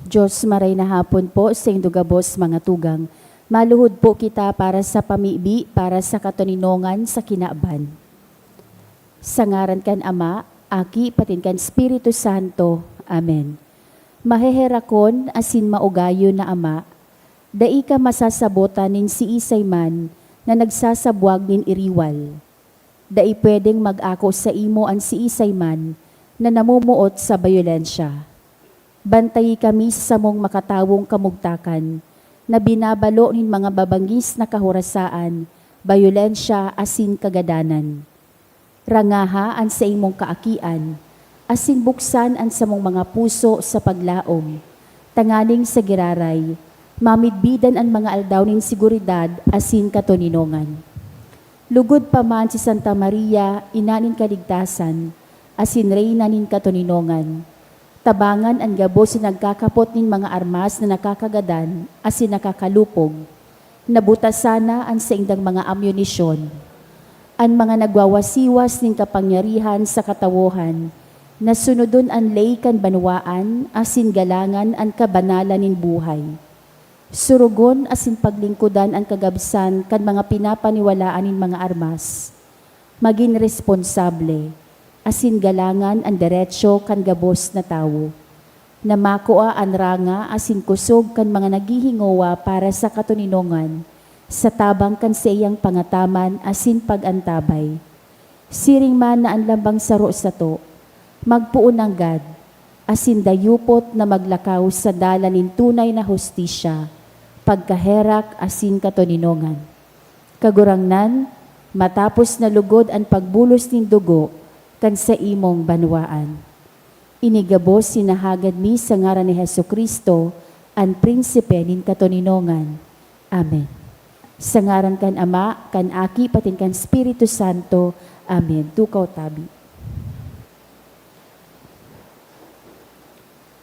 Diyos maray na hapon po sa indugabos mga tugang. Maluhod po kita para sa pamibi, para sa katuninongan sa kinaaban. Sa ngaran kan Ama, Aki, patin kan Espiritu Santo. Amen. Maheherakon asin maugayo na Ama, dai ka masasabotan nin si isay man na nagsasabwag nin iriwal. Dai pwedeng mag-ako sa imo an si isay man na namumuot sa bayolensya. Bantayi kami sa mong makatawong kamugtakan na binabalo nin mga babanggis na kahurasaan, bayolensya asin kagadanan. Rangaha an sa imong kaakian, asin buksan an sa mong mga puso sa paglaom, tanganing sa giraray, mamidbidan ang mga aldaw nin seguridad asin katuninongan. Lugod pa man si Santa Maria, ina nin kaligtasan, asin reyna nin katuninongan. Tabangan ang gabo si nagkakapot nin mga armas na nakakagadan, asin nakakalupog. Nabutasana ang sa indang mga ammunisyon. Ang mga nagwawasiwas nin kapangyarihan sa katawohan, na sunodon ang lay kan banwaan, asin galangan ang kabanalan nin buhay. Surugon asin paglingkudan ang kagabsan kan mga pinapaniwalaan nin mga armas. Maging responsable, asin galangan ang diretsyo kan gabos na tawo. Namakua ang ranga asin kusog kan mga naghihingowa para sa katuninongan, sa tabang kan sa iyang pangataman asin pagantabay. Siring man na ang lambang saro sa to, magpuon ang gad, asin dayupot na maglakaw sa dala nin tunay na hustisya, pagkaherak asin katuninongan. Kagurangnan, matapos na lugod ang pagbulos nin dugo, kan sa imong banwaan. Inigabos sinahagad mi sa ngaran ni Hesukristo, ang prinsipe nin katuninongan. Amen. Sa ngaran kan Ama, kan Aki, patin kan Espiritu Santo. Amen. Tukaw tabi.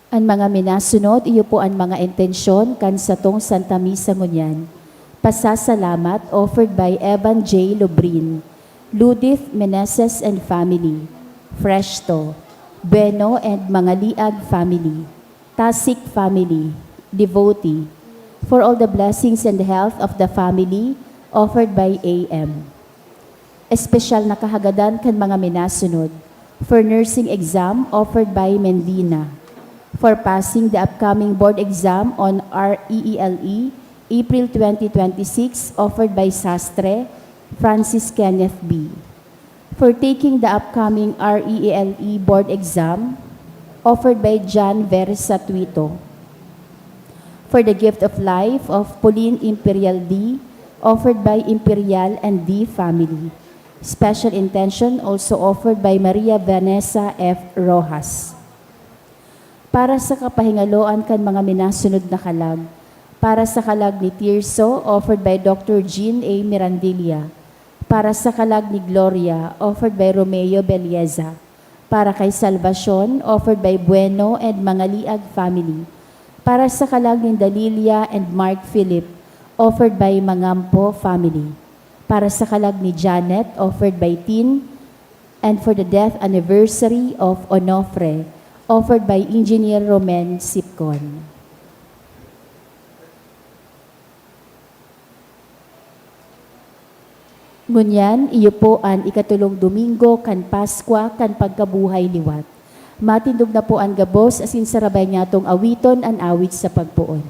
Ang mga minasunod, iyo po ang mga intensyon kan sa tong Santa Misa ngunyan. Pasasalamat offered by Evan J. Lubrin, Ludith Meneses and family, Freshto, Bueno and Mangaliag family, Tasik family, devotee, for all the blessings and the health of the family offered by AM. Espesyal na kahagadan kan mga minasunod, for nursing exam offered by Mendina, for passing the upcoming board exam on REELE, April 2026, offered by Sastre, Francis Kenneth B. For taking the upcoming REELE board exam, offered by John Versa Tuito. For the gift of life of Pauline Imperial D, offered by Imperial and D family. Special intention also offered by Maria Vanessa F. Rojas. Para sa kapahingaloan kan mga minasunod na kalag, para sa kalag ni Tirso, offered by Dr. Jean A. Mirandilla. Para sa kalag ni Gloria, offered by Romeo Belieza. Para kay Salvacion, offered by Bueno and Mangaliag family. Para sa kalag ni Dalilia and Mark Philip, offered by Mangampo family. Para sa kalag ni Janet, offered by Tin. And for the death anniversary of Onofre, offered by Engineer Romen Sipcon. Ngunyan, iyo po ang ikatulong Domingo kan Paskwa kan pagkabuhay liwat. Matindog na po ang gabos asin sarabay niya tong awiton an awit sa pagpuon.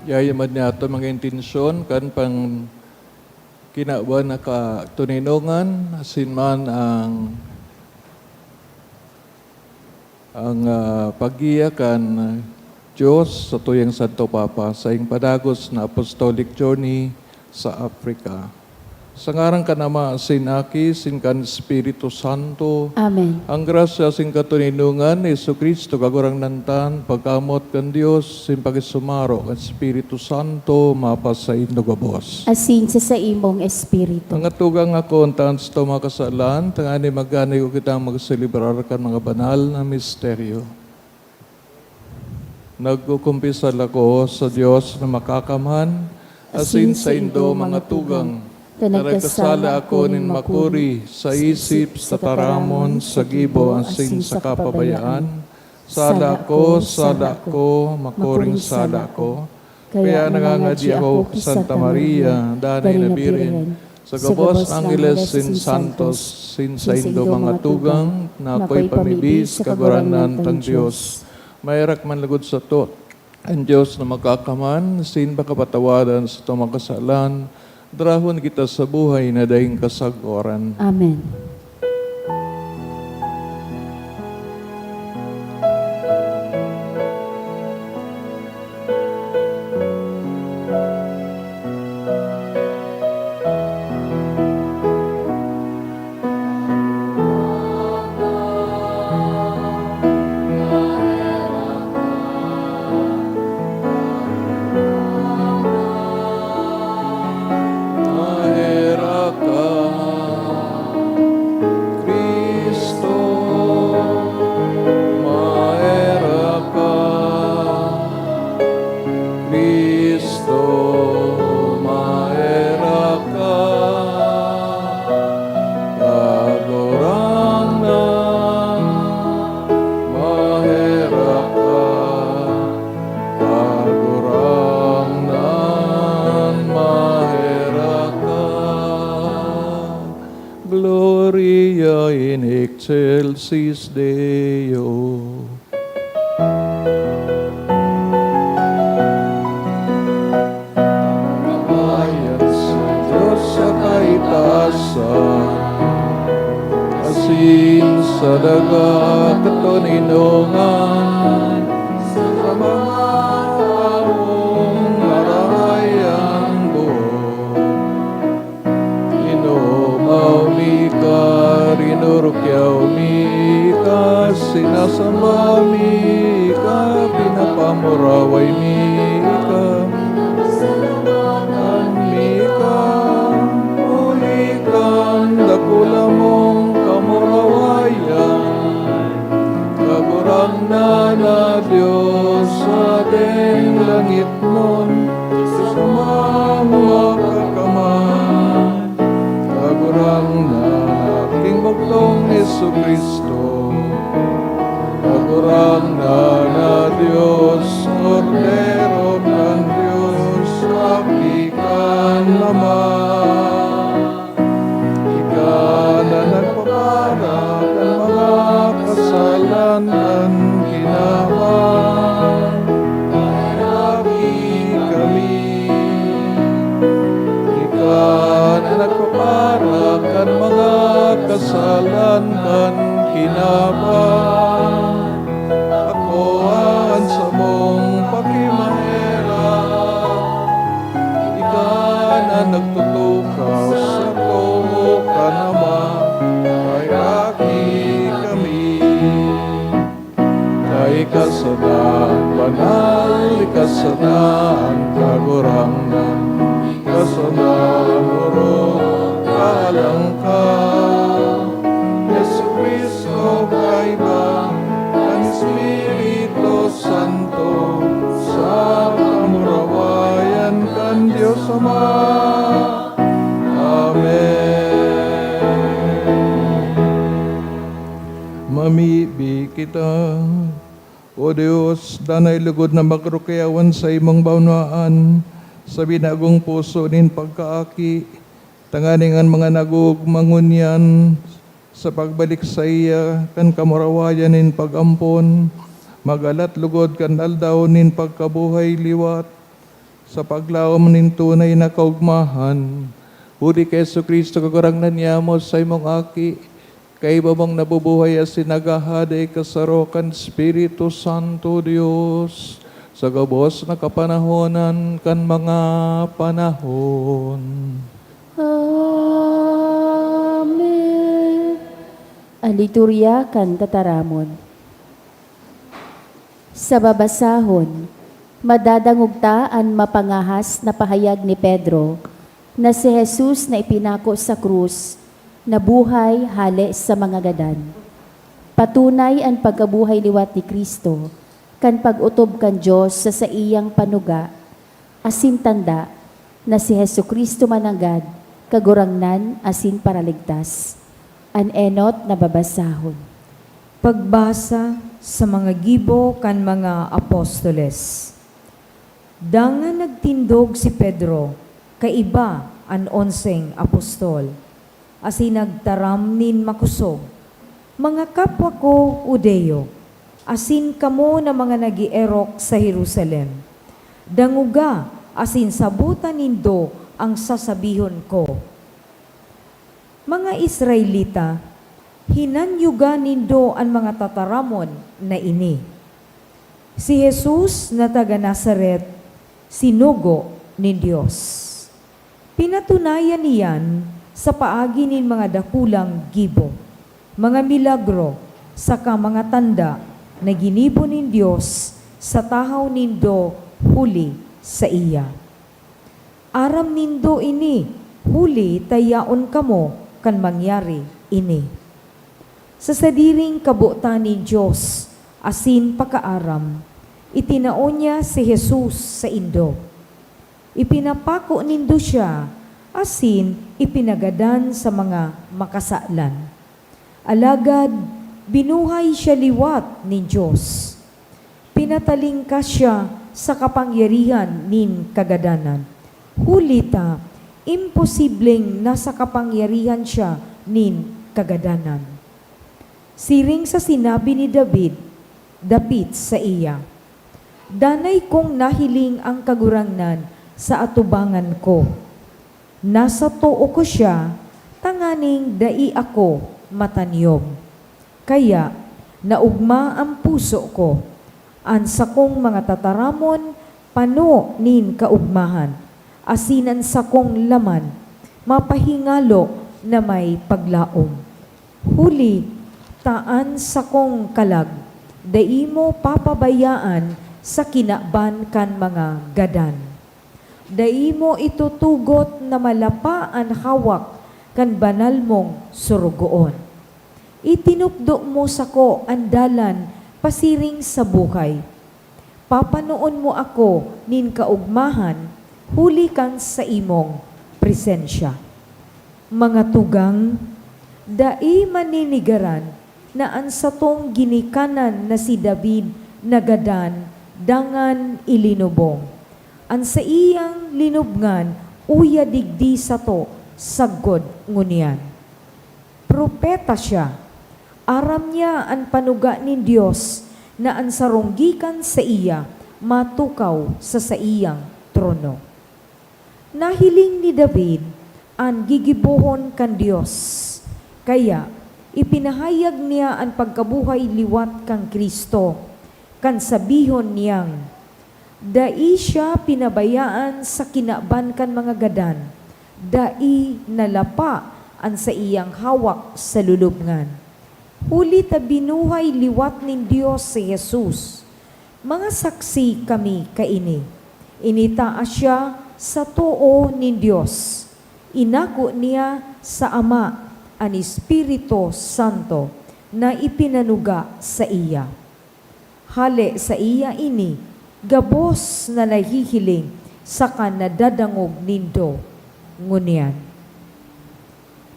Yayaman niya ito mga intensyon kan pang kinawa na katuninongan asin man ang paggiya kan Diyos sa tuyang Santo Papa sa iyong padagos na apostolic journey sa Africa. Sa ngaran ka nama, sinaki, sinkan Espiritu Santo, Amen. ang grasya sing katuninungan ni Jesu Kristo kagurang nantan, pagkamot kan Dios, sin pagisumaro kan Espiritu Santo, mapas sa indugabos. Asin sa imong espiritu. Ang atugang ako, ang tahan sa makasalan, tangani magganay ko kitang magselebrar kan mga banal na misteryo. Nagkukumpisal ako sa Diyos na makakamhan, asin sa indo mga tugang, nagkasala ako nin makuri, sa isip, sa taramon, sa gibo, asin sa kapabayaan. Sala ko, makuring sala ko. Kaya nangangadi ako kay Santa Maria, danay na birin. Sa gabos Angeles sin Santos, sin sa indo mga tugang, na ako'y pamibis, kaguranan tang Diyos. Mayrak man lagod sa to, ang Diyos na magkakaman, sin baka patawadan sa tumakasalan, drahon kita sa buhay na daing kasagoran. Amen. Mahera ka, Kristo, mahera ka, Kristo, mahera ka, kagurang na, mahera ka, kagurang na, mahera ka. Gloria in excelsis Deo. Kamayan sa Diyos sa kaitasan, asin sa daga katuninungan, sa mga taong narayan buo. Inumaw mi ka, rinurukyaw mi ka, sinasamba mi ka, pinapamuraway mi ka. Salamatan mi ka, ulikan, dakula mong kamurawayan. Kagurang na Diyos sa ating langit nun, sa mga kakaman. Kagurang na aking bugtong Yesu Kristo, kagurang na Diyos, Kordero ng Diyos, akikan naman. Ika na nagpapara ng mga kasalanan ginawa, kahit kami. Ika na nagpapara kan mga kasalanan kinaban. Ako ang sa mong pakimahera, ika na nagtutukaw sa to ka naman, kay aki kami. Kay kasanaan banal, kasanaan kagurangnan, kasanaan murong kalang ka. Yesu Cristo kay ba, ang Espiritu Santo, sa kamurawayan kan Diyos Ama. Amen. Mamibi kita, O Diyos, danay lugod na magrukayawan sa imong baunaan, sa binagong puso nin pagkaaki, tanganingan mga nagugmangunyan, sa pagbalik sa iya, kan kamurawayan nin pagampon, magalat lugod kan aldaw nin pagkabuhay liwat, sa paglawom nin tunay na kaugmahan, huli kay Jesu Kristo kagurang nanyamo sa imong aki, kay babang nabubuhay as sinagahaday kasarokan Espiritu Santo Dios, sa gabos na kapanahonan kan mga panahon. Amen. Ang liturya kan tataramon. Sa babasahon, madadangugta ang mapangahas na pahayag ni Pedro na si Jesus na ipinako sa krus, na buhay hali sa mga gadan. Patunay ang pagkabuhay liwat ni Kristo, kan pag-utob kan Diyos sa iyang panuga, asin tanda na si Jesucristo mananggad, kagurangnan asin paraligtas. An enot na babasahon. Pagbasa sa mga gibo kan mga apostoles. Dangan nagtindog si Pedro, kaiba an 11 apostol, asin nagtaram nin makusog. Mga kapwa ko, Udeo, asin kamo na mga nagierok sa Jerusalem. Danguga, asin sabutan nindo ang sasabihon ko. Mga Israelita, hinanyugan nindo ang mga tataramon na ini. Si Jesus na taga Nazaret, sinugo ni Diyos. Pinatunayan niyan sa paagi nin mga dakulang gibo, mga milagro, saka mga tanda na ginibo nin Diyos sa tahaw nindo huli sa iya. Aram nindo ini, huli tayaon kamo kan mangyari ini. Sa sadiring kabutan ni Diyos, asin pakaaram, itinaon niya si Jesus sa indo. Ipinapako nindo siya, asin ipinagadan sa mga makasalan. Alagad, binuhay siya liwat ni Diyos. Pinatalingkas siya sa kapangyarihan nin kagadanan. Hulita, imposibleng nasa kapangyarihan siya nin kagadanan. Siring sa sinabi ni David, dapit sa iya, danay kong nahiling ang kagurangnan sa atubangan ko. Nasa too ko siya, tanganing dai ako matanyog. Kaya, naugma ang puso ko, ansa kong mga tataramon, pano nin kaugmahan, asinan sa kong laman, mapahingalo na may paglaom. Huli, taan sa kong kalag, dai mo papabayaan sa kinaban kan mga gadan. Dai mo itutugot na malapa ang hawak kan banal mong surugoon. Itinupdo mo sa ko ang dalan pasiring sa buhay. Papanoon mo ako nin kaugmahan, huli kan sa imong presensya. Mga tugang, dai maninigaran na ang satong ginikanan na si David nagadan dangan ilinubong. Ang sa iyang linubngan, uya digdi sa to, sagod ngunyan. Propeta siya, aram niya ang panuga ni Diyos na ang sarunggikan sa iya, matukaw sa iyang trono. Nahiling ni David, ang gigibuhon kan Diyos, kaya ipinahayag niya ang pagkabuhay liwat kang Kristo, kan sabihon niyang, dai siya pinabayaan sa kinaban kan mga gadan, dai nalapa ang sa iyang hawak sa lulubngan. Huli ta binuhay liwat nin Diyos si Jesus. Mga saksi kami kaini. Initaas siya sa tuo nin Diyos. Inako niya sa Ama ang Espiritu Santo na ipinanuga sa iya. Hali sa iya ini, gabos na nahihiling sa kanadadangog nindo ngunyan.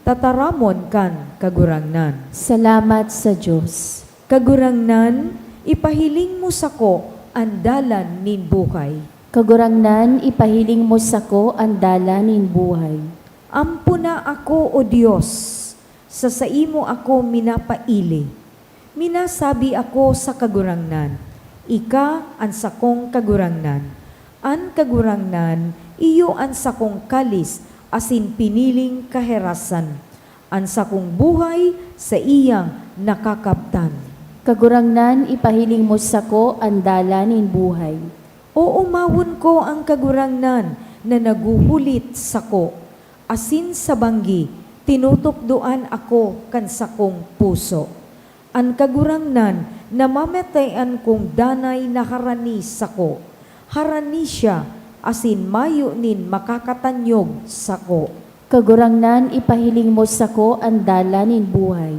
Tataramon kan kagurangnan. Salamat sa Diyos. Kagurangnan, ipahiling mo sa ko ang dalan nin buhay. Kagurangnan, ipahiling mo sa ko ang dala nin buhay. Ampuna ako, O Diyos, sa imo ako minapaili. Minasabi ako sa kagurangnan, ika ang sakong kagurangnan. An kagurangnan, iyo ang sakong kalis, asin piniling kaherasan. Ang sakong buhay sa iyang nakakaptan. Kagurangnan, ipahiling mo sa ko ang dala nin buhay. O umawon ko ang kagurangnan na naguhulit sako, asin sa banggi, tinutokdoan ako kan sakong puso. Ang kagurangnan na mamatayan kong danay na harani sako, harani siya, asin mayo nin makakatanyog sako. Kagurangnan ipahiling mo sako ang dala nin buhay.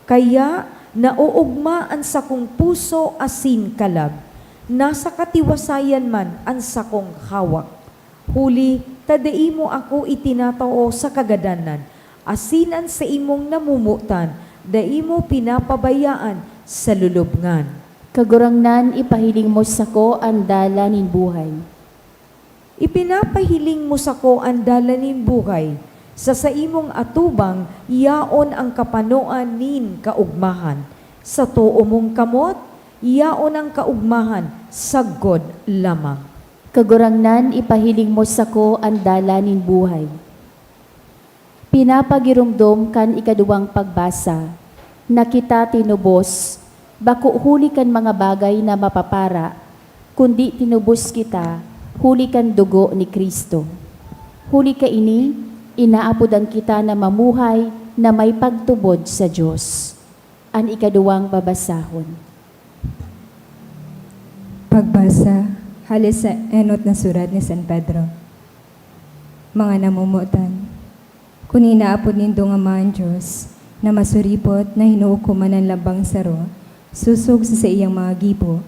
Kaya nauugmaan sa kong puso asin kalab, nasa katiwasayan man ang sakong hawak. Huli, tadai mo ako itinatao sa kagadanan, asinan sa imong namumutan, dai mo pinapabayaan sa lulubngan. Kagurangnan ipahiling mo sako ang dala nin buhay. Ipinapahiling mo sako ang dala nin buhay, sa imong atubang, yaon ang kapanoan nin kaugmahan. Sa tuo mong kamot, yaon ang kaugmahan, saggod lamang. Kagurangnan ipahiling mo sako ang dala nin buhay. Pinapagirumdom kan ikaduwang pagbasa, na kita tinubos, bako huli kan mga bagay na mapapara, kundi tinubos kita, huli kan dugo ni Kristo. Huli ka ini, inaapodan kita na mamuhay na may pagtubod sa Diyos. Ang ikaduwang babasahon. Pagbasa, halis sa enot na surat ni San Pedro. Mga namumutan, kung inaapod nindo nga mga Diyos, na masuripot na hinuukuman ng labang saro, susog sa iyang mga gibo,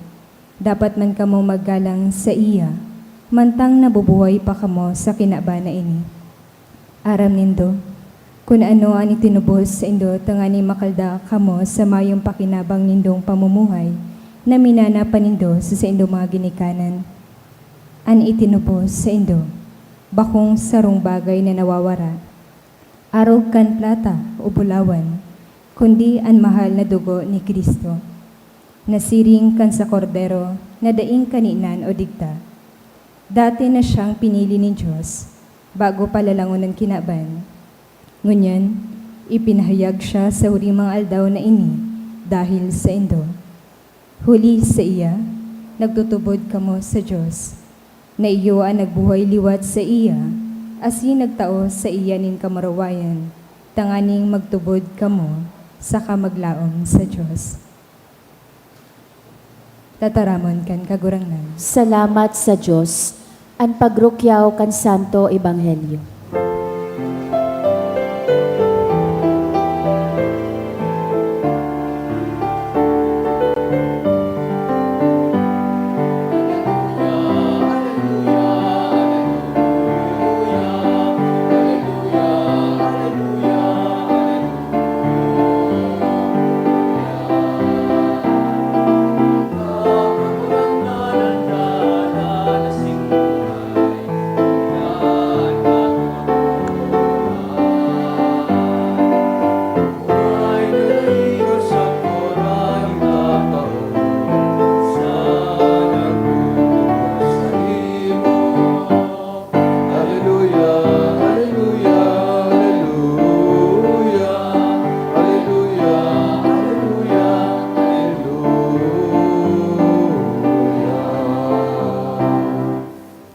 dapat man kamo maggalang sa iya, mantang nabubuhay pa kamo sa kinabana ini. Aram nindo, kung ano ang itinubos sa indo tangani makalda kamo sa mayong pakinabang nindong pamumuhay, na minana panindo sa indo mga ginikanan. An itinubos sa indo, bakong sarong bagay na nawawara, arog kan plata o bulawan, kundi ang mahal na dugo ni Kristo, nasiring kan sa kordero na daing kaninan o digta. Dati na siyang pinili ni Diyos, bago palalangon ng kinaban. Ngunyan, ipinahayag siya sa huling mga aldaw na ini, dahil sa indo. Huli sa iya, nagtutubod kamo sa Diyos, na iyo ang nagbuhay liwat sa iya, asin nagtao sa iya nin kamarawayan, tanganing magtubod kamo sa kamaglaom sa Diyos. Tataramon kan kagurangnan. Salamat sa Diyos, ang pagrukyaw kan Santo Ebanghelyo.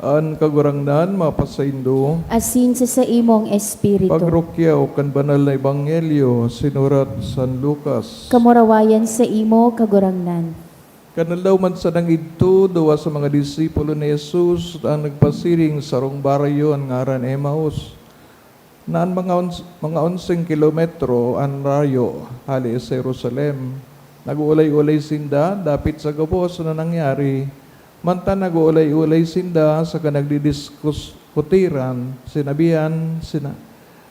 An kagurangnan mapasaindo, Asin sa imong espiritu. pagrukyaw kan banal na ebanghelyo sinurat San Lucas. Kamurawayan sa imo kagurangnan. Kanalaw man sa nangidto, duwa sa mga disipulo ni Jesus ang nagpasiring sarong barayo ang ngaran Emmaus. Naan mga 11 kilometro ang rayo hali sa Jerusalem. Nag-uulay-ulay sinda, dapit sa gabos na nangyari. Manta nag-uulay-ulay sinda sa kanagdidiskustiran,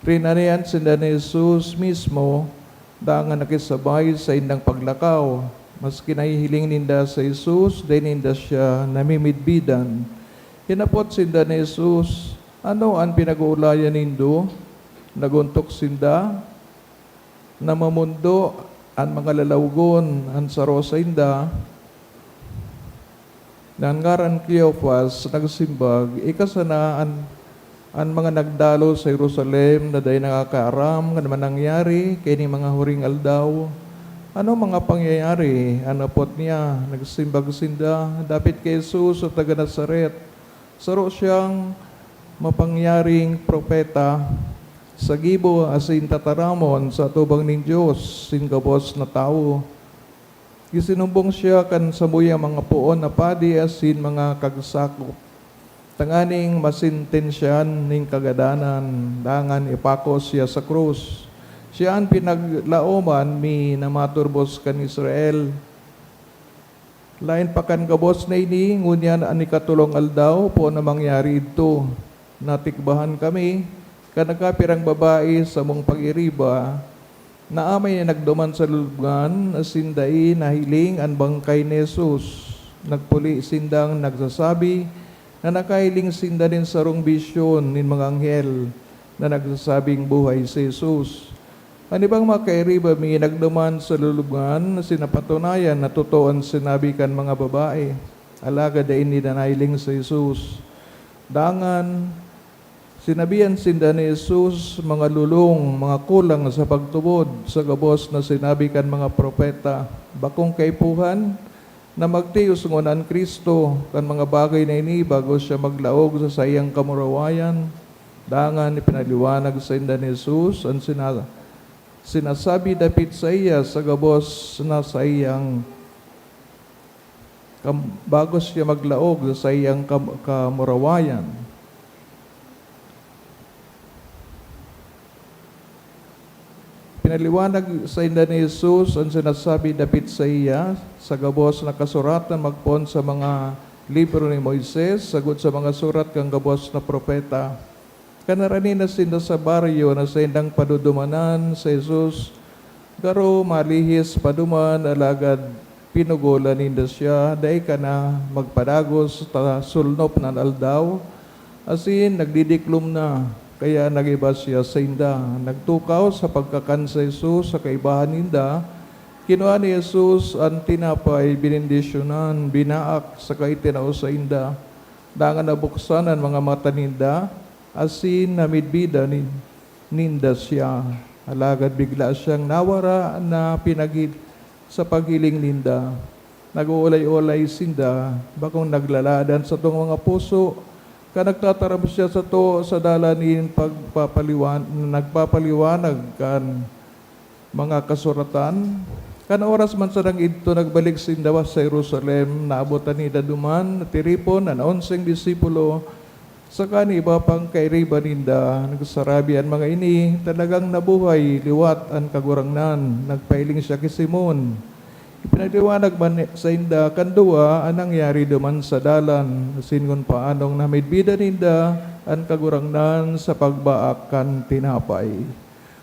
rinanian sinda ni Jesus mismo, dangan nakisabay sa indang paglakaw. Mas kinahihiling ninda sa Jesus, dahil ninda siya namimidbidan. Hinapot sinda ni Jesus, ano ang pinag-uulayan nindo? Naguntok sinda, namamundo ang mga lalawgon, ang saro sa inda, nangaran Cleophas, nagsimbag, ikasana ang mga nagdalo sa Jerusalem na dahi nakakaaram, nga naman nangyari, kay ni mga huring aldaw, Ano mga pangyayari? Ano pot niya? Nagsimbag-sinda, dapit kay Jesus sa taga Nazaret. Saro siyang mapangyaring propeta sa gibo asin tataramon sa tubang ning Dios sin gabos na tao. Gisinumbong siya kan samuya mga puon na padi asin mga kagsakop. Tanganing masintensyan ning kagadanan, dangan ipakos siya sa krus. Siya ang pinaglaoman mi namaturbos kan Israel. Lain pa kan gabos na ini, ngunyan ani katulong aldaw po na mangyari ito. Natikbahan kami, kanagkapirang babae sa mong pag-iriba, na amay na nagduman sa lulubngan, asinday nahiling ang bangkay ni Jesus. Nagpuli sindang nagsasabi, na nakahiling sinda din sarong bisyon nin mga anghel, na nagsasabing buhay si Jesus. Ano bang makairiba mi nagduman sa lulubngan, sinapatunayan na totoo ang sinabi kan mga babae. Alaga da ini na nahiling si Jesus. Dangan, sinabihan sinda ni Jesus, mga lulong, mga kulang sa pagtubod sa gabos na sinabi kan mga propeta. Bakong kaipuhan na magtiyos ngunan Kristo kan mga bagay na ini bago siya maglaog sa sayang kamurawayan. Dangan ipinaliwanag sa inda ni Jesus ang sinasabi dapit sa iya sa gabos na sa iyang bago siya maglaog sa iyang kamurawayan. Pinaliwanag sa inda ni Jesus ang sinasabi dapit sa iya sa gabos na kasuratan magpon sa mga libro ni Moises, sagot sa mga surat kang gabos na propeta. Kanarani na sinda sa baryo na sa indang padudumanan sa Jesus, garo malihis paduman alagad pinugolan ninda siya, dahi ka na magpadagos ta sulnop nan aldaw, asin nagdidiklom na, kaya nagiba siya sa inda. Nagtukaw sa pagkakan sa Jesus sa kaibahan ninda, kinuha ni Jesus ang tinapay, binindisyonan, binaak sa kaitinao sa inda, dangan nabuksan ang mga mata ninda, asin namidbida ninda siya. Alagad bigla siyang nawara na pinagid sa paghiling ninda. Nag-uulay-ulay sinda, bakong naglaladan sa tong mga puso, ka nagtataram siya sa to sa dalanin nagpapaliwanag kan mga kasuratan. Kan oras man sa nang ito nagbalik sinda sa Jerusalem, naabotan ni daduman, tiripon, ang 11 disipulo, sa kaniba pang kairiba ninda, nagsarabi ang mga ini, talagang nabuhay, liwat ang kagurangnan, nagpailing siya kay Simon. Ipinaliwanag man sa inda, kanduwa, ang nangyari duman sa dalan, singon paanong namidbida ninda, ang kagurangnan sa pagbaak kan tinapay.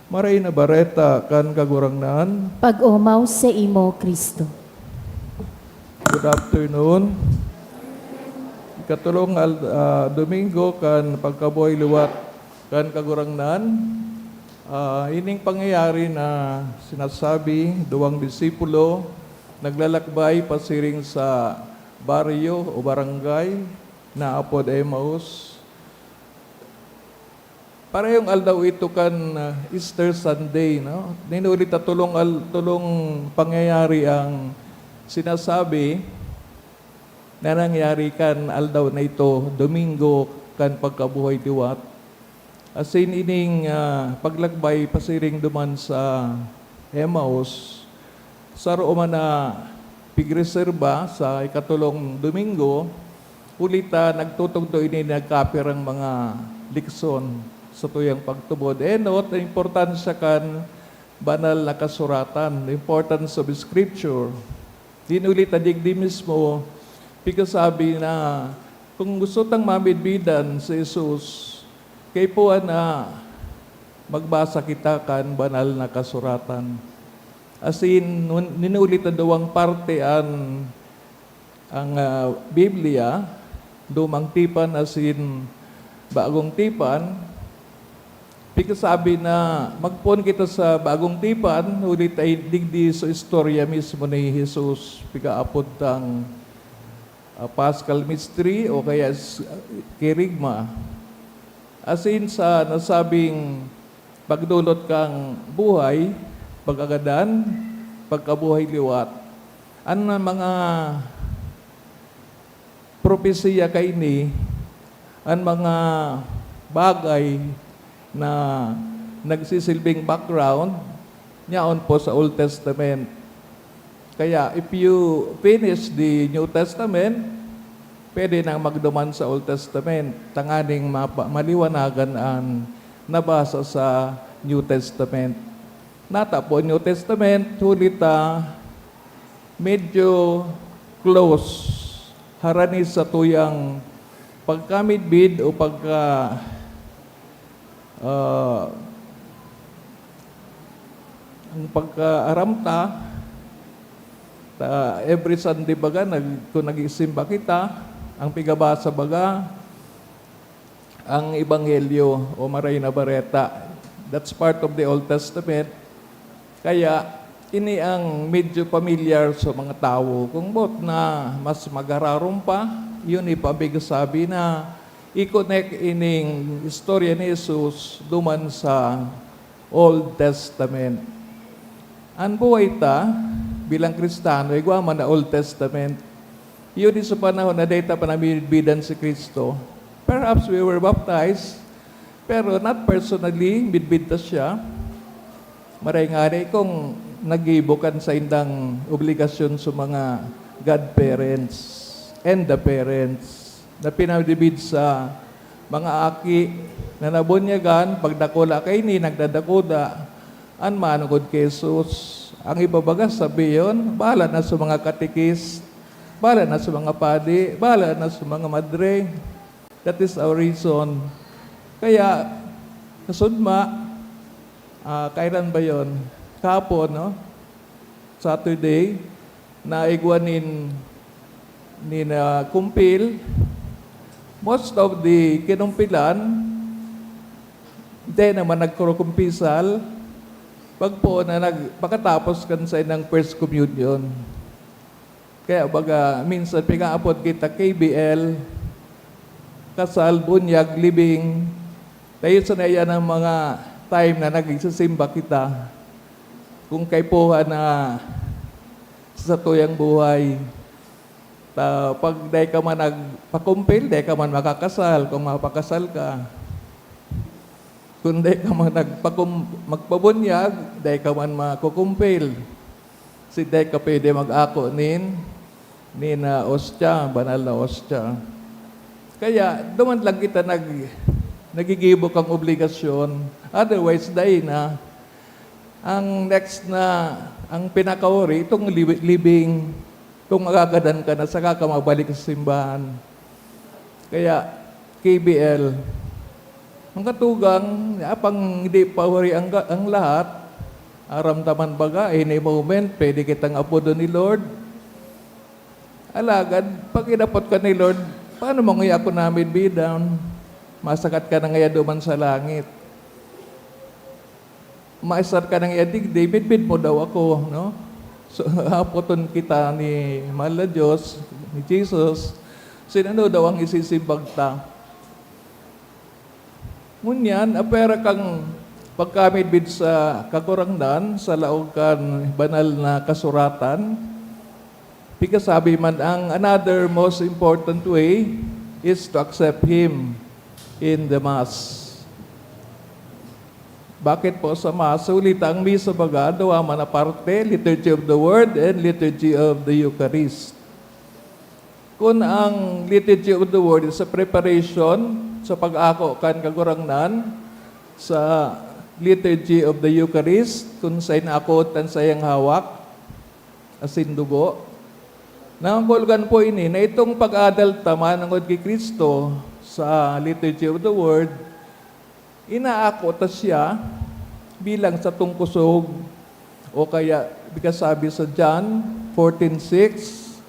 Maray na bareta kan kagurangnan. Pag-umaw sa imo, Kristo. Good afternoon. Katulong Domingo kan pagkabuhay liwat kan kagurangnan. Ining pangyayari na sinasabi, duwang disipulo naglalakbay pasiring sa baryo o barangay na apod Emmaus. Parehong aldaw ito kan Easter Sunday, no? Ninulit at tulong pangyayari ang sinasabi na nangyari kan aldaw na ito, Domingo kan pagkabuhay diwat. Asin ining paglakbay pasiring duman sa Emmaus, sa roon na pigreserba sa ikatulong Domingo, ulita nagtutugto ini nagkapirang mga liksyon sa tuyang pagtubod. Not, the importansya kan banal na kasuratan, the importance of Scripture. Dinulita digdi mismo, pikasabi na kung gusto tang mamidbidan si Jesus, kay po na magbasa kita kan banal na kasuratan. As in, ninulit na dawang parte ang Biblia, dumang tipan as in bagong tipan, pikasabi na magpon kita sa bagong tipan, ulit ay digdi sa istorya mismo ni Jesus, pikaapod tang Paschal Mystery o kaya Kerigma. As in sa nasabing pagdulot kang buhay, pag-agadan, pagkabuhay liwat. Ano mga propesiya kay ni, ang mga bagay na nagsisilbing background niyaon po sa Old Testament. Kaya if you finish the New Testament, pwede nang magduman sa Old Testament. Tanganing maliwanagan ang nabasa sa New Testament. Nata po, New Testament, hulita medyo close. Harani sa tuyang pagkamidbid o ang pagkaaramta, every Sunday baga, kung nag-isimba kita, ang pigabasa baga, ang Ebanghelyo o Maray na Bareta. That's part of the Old Testament. Kaya, ini ang medyo familiar sa mga tao. Kung bot na mas magararon pa, yun ipabigasabi na i-connect ining istorya ni Jesus duman sa Old Testament. Ang buhay ta, bilang Kristano, igwa man na Old Testament, yun sa panahon na data panambidan si Kristo. Perhaps we were baptized, pero not personally, bidbid ta siya. Maray nga kung nagibukan sa indang obligasyon sa mga godparents and the parents na pinadibid sa mga aki na nabunyagan, pagdakula kay ni, nagdadakuda, ang manugod kay Jesus. Ang ibabaga sabiyon, bahala na sa mga katikis, bahala na sa mga padi, bahala na sa mga madre. That is our reason. Kaya, kasudma, kailan ba yon? Kapon, no? Saturday, naigwanin ni na kumpil. Most of the kinumpilan, hindi naman nagkurukumpisal. Pag po na pagkatapos kan sa ng First Communion. Kaya baga, minsan pingaapod kita KBL, kasal, bunyag, libing. Tayo sa naya ng mga time na nagsisimba kita. Kung kay puha na sa tuyang buhay. Pag day ka man nagpakumpil, day ka man makakasal, kung mapakasal ka. Kung day ka man magpabunyag, day ka man makukumpil. Si day ka pwede mag-ako ni na ostya, banal na ostya. Kaya, duman lang kita nagigibok ang obligasyon. Otherwise, day na. Ang next na, ang pinakauri, itong libing, kung magagadan ka na, saka ka mabalik sa simbahan. Kaya, KBL, ang katugang, apang hindi pawari ang lahat, aramdaman baga, in a moment, pwede kitang apodo ni Lord. Alagad, pag inapot ka ni Lord, paano mo ngayon ako namin be down? Masakat ka na ngayon duman sa langit. Maisar ka na ngayon digdi, bit mo daw ako, no? So, apoton kita ni mahal na Diyos, ni Jesus, sinano daw ang isisimbag ta? Ngunyan, apera kang pagkamidbid sa kakurangdan, sa laog kan banal na kasuratan, pikasabi man ang another most important way is to accept Him in the Mass. Bakit po sa Mass? Sulit ang misa baga, dawa man na parte, Liturgy of the Word and Liturgy of the Eucharist. Kung ang Liturgy of the Word is a preparation sa pag-ako kan kagurangnan, sa Liturgy of the Eucharist, kung sa'y naakot tan sayang hawak, asin dugo. Nangangkulgan po ini na itong pag-adal taman ng kay Kristo sa Liturgy of the Word, inaakot siya bilang sa tungkusog o kaya bikasabi sa John 14:6,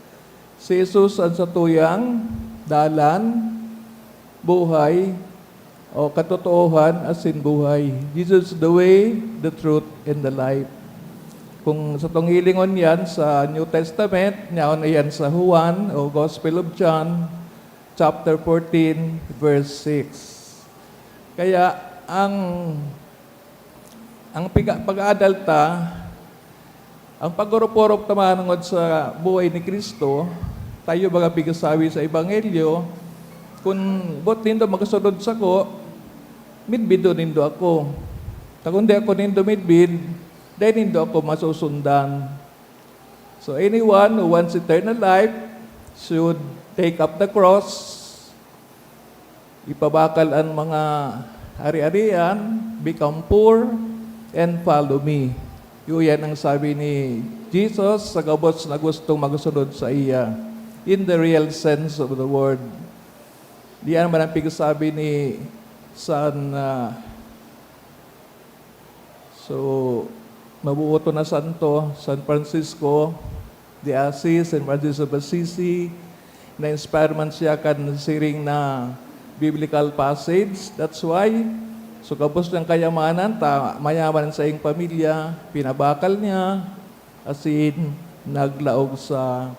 si Jesus ang sa tuyang dalan, buhay, o katotohan asin buhay. Jesus is the way, the truth, and the life. Kung sa tong hilingon yan sa New Testament, nyaon na yan sa Juan o Gospel of John, chapter 14, verse 6. Kaya ang pag-aadal ta, Ang pagurupurop tamanungod sa buhay ni Kristo, tayo baga bigasawi sa Ebanghelyo, kung bot nindo magasunod sa ko, midbido nindo ako. Kung di ako nindo midbid, dahil nindo ako masusundan. So anyone who wants eternal life should take up the cross, ipabakal ang mga ari-arian, become poor, and follow me. Yan ang sabi ni Jesus sa gabos na gustong magasunod sa iya. In the real sense of the word. Diyan naman ang pigsabi ni mabuoto na santo, San Francisco de Assis, San Francisco of Assisi, na-inspire man siya kan siring na biblical passage. That's why, so kapos ng kayamanan, mayaman sa iyong pamilya, pinabakal niya, as in, naglaog sa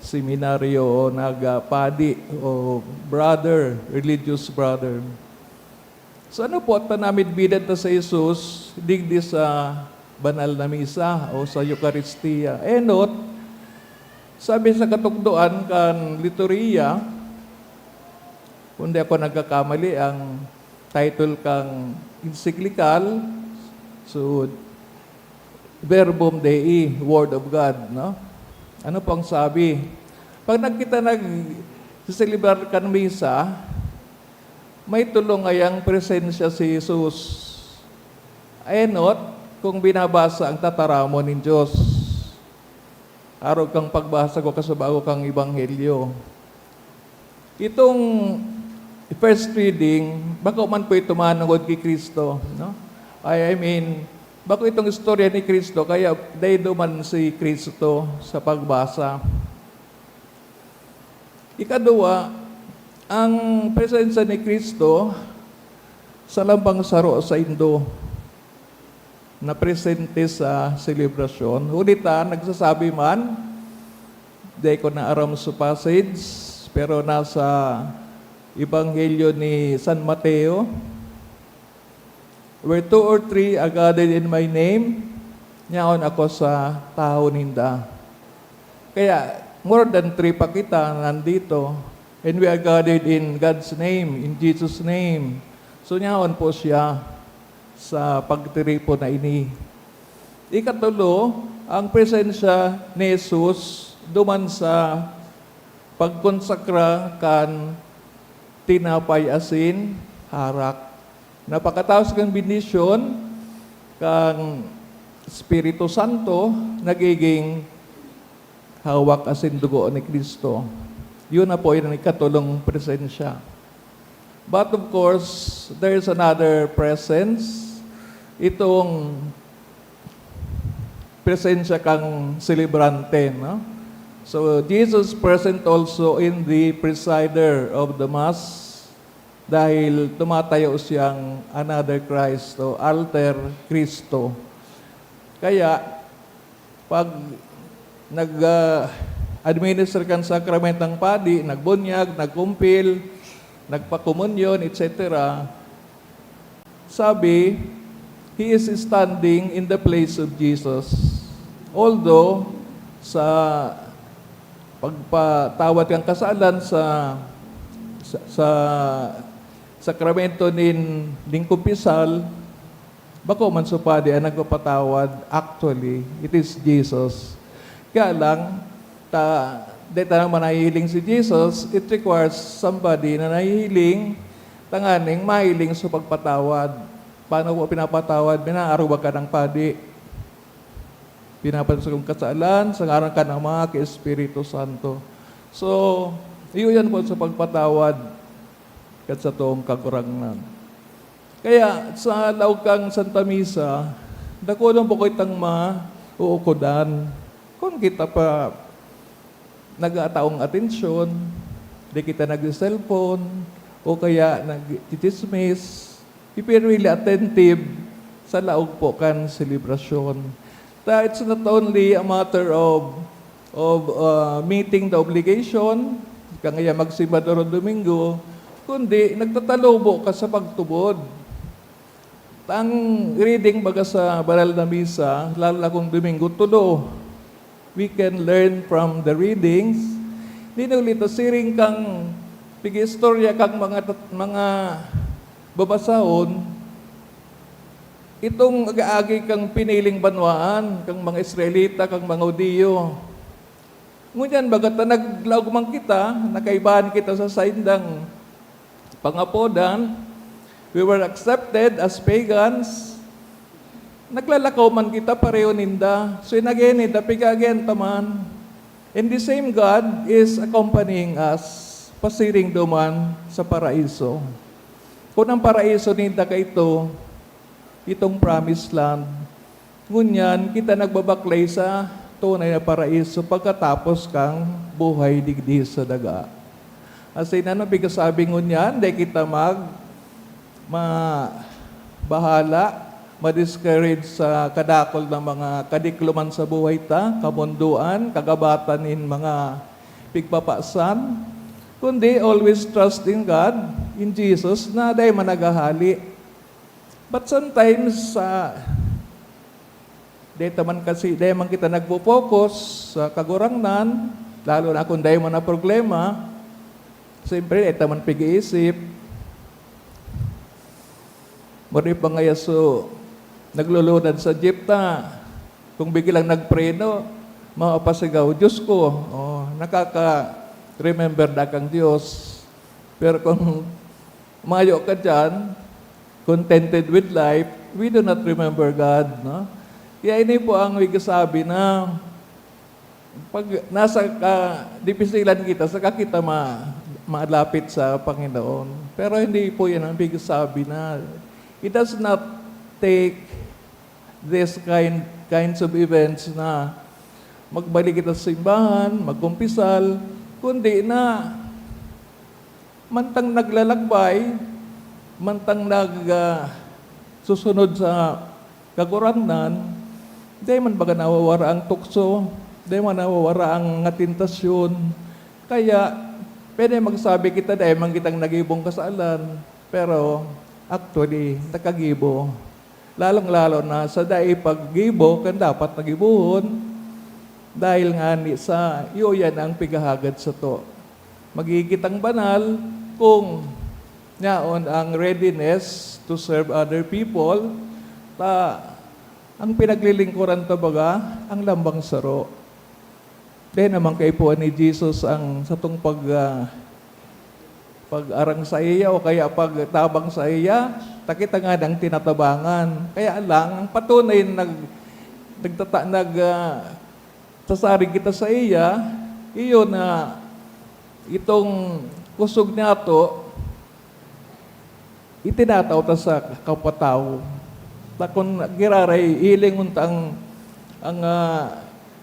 seminaryo o nagpadi o brother, religious brother. So ano po, tanamid bidan ta sa Jesus, digdi sa banal na misa o sa Eucharistia. Enot, sabi sa katukdoan kan liturhiya, kung di ako nagkakamali, ang title kang encyclical, so Verbum Dei, Word of God, no? Ano pang sabi? Pag nagkita nag-celebrar kan misa, may tulong ayang presensya si Jesus. Ayenot, kung binabasa ang tataramon ng Diyos. Araw kang pagbasa ko kasabago kang Ebanghelyo. Itong first reading, bako man po ito manungod kay Kristo, no? I mean, bako itong istorya ni Kristo, kaya dahil man si Kristo sa pagbasa. Ikadua, ang presensya ni Kristo sa lambang saro sa Indo na presente sa selebrasyon. Hulita, nagsasabi man, di ko na aram sa passage, pero nasa Ebanghelyo ni San Mateo, where 2 or 3 are gathered in my name, nyaon ako sa tao ninda. Kaya, more than 3 pa kita nandito, and we are gathered in God's name, in Jesus' name. So, nyaon po siya sa pagtiripo na ini. Ikatulo, ang presensya ni Jesus duman sa pagkonsakra kan tinapay asin, harak. Napakataos kang bendisyon, kang Espiritu Santo, nagiging hawak asin dugo ni Kristo. Yun na po yung ikatulong presensya. But of course, there is another presence. Itong presensya kang celebrante, no? So, Jesus present also in the presider of the Mass dahil tumatayo siyang another Christ o alter Cristo. Kaya, pag nag-administer kang sakramentang padi, nagbunyag, nagkumpil, nagpakomunyon, etc., sabi, He is standing in the place of Jesus. Although, sa pagpatawad kang kasalan sa sakramento ning kumpisal, bako man supadi ang nagpapatawad, actually, it is Jesus. Kaya lang, dito nang manahiling si Jesus, it requires somebody na nahihiling, tanganing mahiling sa pagpatawad. Paano ko pinapatawad? Minaarawa ka ng padi. Pinapansin kong kasalan, sa ngaran ka ng mga Espiritu Santo. So, iyon po sa pagpatawad kat sa toong kagurangnan. Kaya sa laukang Santa Misa, dakulang po kitang mauukodan. Kung kita pa nag-ataong atensyon, di kita nag-cellphone, o kaya nag-dismiss, if you're really attentive sa laog po kan selebrasyon. It's not only a matter of meeting the obligation, kaya magsimba doon Domingo, kundi nagtatalubo ka sa pagtubod. Ang reading baga sa banal na misa, lalo na kung Domingo Tulo, we can learn from the readings. Dinulito siring kang pigistorya kang mga babasahon, itong agaagi kang piniling banwaan, kang mga Israelita, kang mga Udiyo. Ngunyan, bagat na naglaugmang kita, nakaibahan kita sa saindang pangapodan, we were accepted as pagans, naglalakaw man kita pareho ninda. So again, again taman. And the same God is accompanying us, pasiring duman sa paraiso. Kung ang paraiso ninda ka ito, itong promised land, ngunyan, kita nagbabaklay sa tunay na paraiso pagkatapos kang buhay digdi sa daga. As in, ano bigasabi ngunyan, di kita bahala, ma-discourage sa kadakol ng mga kadikluman sa buhay ta, kabunduan, kagabatan in mga pigpapasan, kundi always trust in God, in Jesus, na day managahali. But sometimes, day man kita nagpo-focus sa kagurangnan, lalo na kung day man na problema, siyempre, day man pag-iisip, mari pa nga yaso, naglulunad sa jeep ta, kung biglang nagpreno, mapasigaw, Diyos ko, nakaka-remember na kang Diyos. Pero kung mayo ka dyan, contented with life, we do not remember God. No? Kaya ini po ang sabi na pag nasa dipisilan kita, saka kita malapit sa Panginoon. Pero hindi po yan ang sabi na it does not take this kinds of events na magbalik kita sa simbahan, magkumpisal, kundi na mantang naglalakbay, mantang susunod sa kagurangnan, di man baga nawawara ang tukso, di man nawawara ang tentasyon. Kaya, pwede magsabi kita, di man kitang nagibong kasalan, pero actually, nakagibo. Lalong-lalo na sa dai paggibo, kan dapat nagibuhon, dahil nga ni sa iyo yan ang pigahagad sa to. Magigitang banal kung yaon ang readiness to serve other people, ang pinaglilingkuran tabaga, ang lambang saro. Dahil naman kay po ni Jesus ang satong pag-arang sa iya o kaya pagtabang sa iya, takita nga ng tinatabangan. Kaya lang, ang patunay sasaring kita sa iya, iyon na itong kusog niya to, itinataw ta sa kapataw. Kung giraray, iling untang ang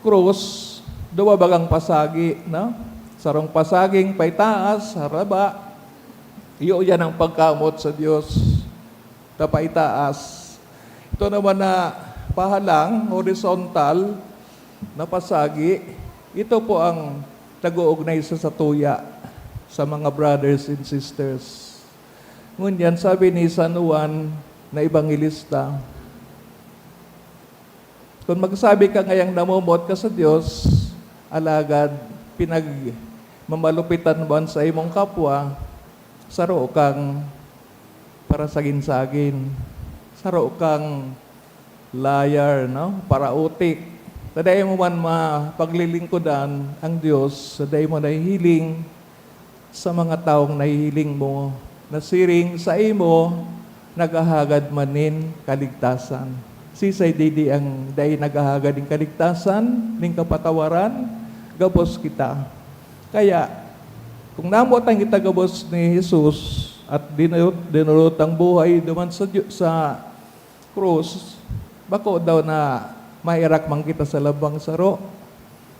krus, duwabagang pasagi, no? Sarong pasaging paitaas, haraba, iyo yan ang pagkamot sa Diyos, tapaitaas. Ito naman na pahalang, horizontal, na pasagi, ito po ang nag-uugnay sa tuya sa mga brothers and sisters. Ngunyan, sabi ni San Juan na Ebanghelista, kung magsabi ka ngayang namumot ka sa Diyos, alagad, mamalupitan mo sa imong kapwa, saro kang para sagin-sagin, saro kang liar, no? Para utik. Taday mo man mapaglilingkudan ang Diyos, taday mo nahihiling sa mga taong nahihiling mo, nasiring sa imo, nagahagad manin kaligtasan. Sisay didi ang day nagahagad ng kaligtasan, ng kapatawaran, gabos kita. Kaya, kung namutan kita gabos ni Jesus at dinurot ang buhay duman sa krus, bako daw na mairak man kita sa labang saro.